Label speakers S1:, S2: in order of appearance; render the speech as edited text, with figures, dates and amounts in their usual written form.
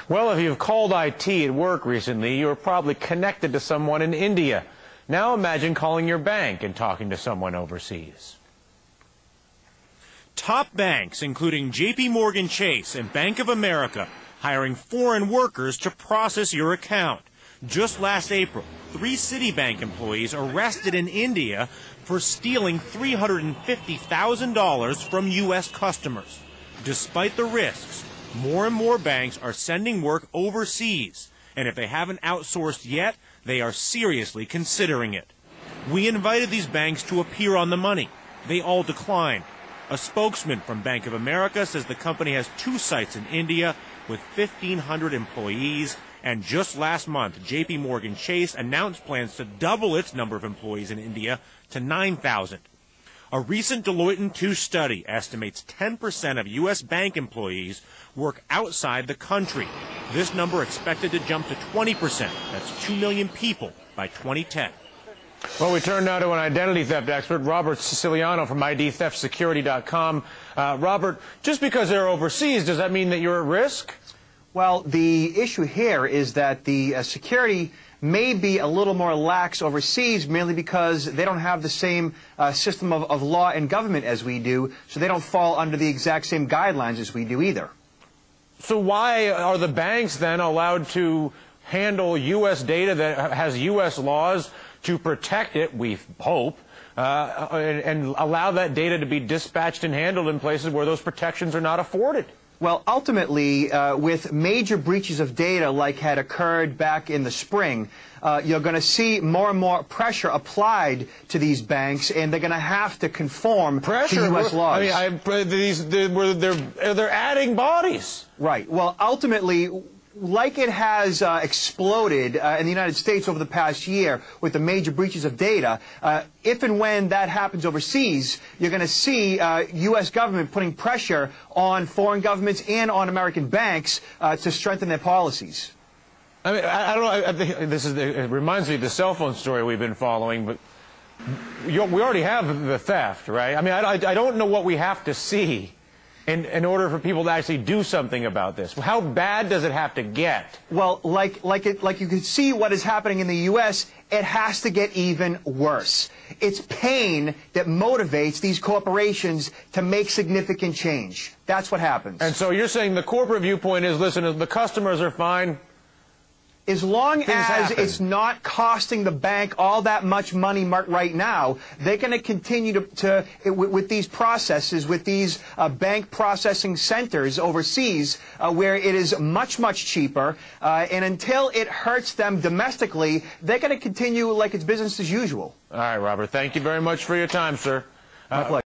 S1: Well, if you've called IT at work recently, you're probably connected to someone in India. Now imagine calling your bank and talking to someone overseas.
S2: Top banks, including JP Chase and Bank of America, hiring foreign workers to process your account. Just last April, 3 Citibank employees arrested in India for stealing $350,000 from U.S. customers. Despite the risks, more and more banks are sending work overseas, and if they haven't outsourced yet, they are seriously considering it. We invited these banks to appear on the money. They all declined. A spokesman from Bank of America says the company has 2 sites in India with 1,500 employees, and just last month, JP Chase announced plans to double its number of employees in India to 9,000. A recent Deloitte & Touche study estimates 10% of U.S. bank employees work outside the country. This number expected to jump to 20%. That's 2 million people by 2010.
S1: Well, we turn now to an identity theft expert, Robert Siciliano from IDTheftSecurity.com. Robert, just because they're overseas, does that mean that you're at risk?
S3: Well, the issue here is that the security may be a little more lax overseas, mainly because they don't have the same system of law and government as we do, so they don't fall under the exact same guidelines as we do either.
S1: So why are the banks then allowed to handle U.S. data that has U.S. laws to protect it, we hope, and allow that data to be dispatched and handled in places where those protections are not afforded?
S3: Well, ultimately, with major breaches of data like had occurred back in the spring, you're going to see more and more pressure applied to these banks, and they're going to have to conform to U.S. laws.
S1: I mean, they're adding bodies.
S3: Right. Well, ultimately, like it has exploded in the United States over the past year with the major breaches of data, if and when that happens overseas, you're going to see U.S. government putting pressure on foreign governments and on American banks to strengthen their policies.
S1: I mean, I don't know. I think it reminds me of the cell phone story we've been following, but we already have the theft, right? I mean, I don't know what we have to see in order for people to actually do something about this. How bad does it have to get?
S3: Well, like you can see what is happening in the U.S., it has to get even worse. It's pain that motivates these corporations to make significant change. That's what happens.
S1: And so you're saying the corporate viewpoint is, listen, the customers are fine.
S3: As long as it's not costing the bank all that much money right now, they're going to continue with these processes, with these bank processing centers overseas, where it is much, much cheaper. And until it hurts them domestically, they're going to continue like it's business as usual.
S1: All right, Robert. Thank you very much for your time, sir.
S3: My pleasure.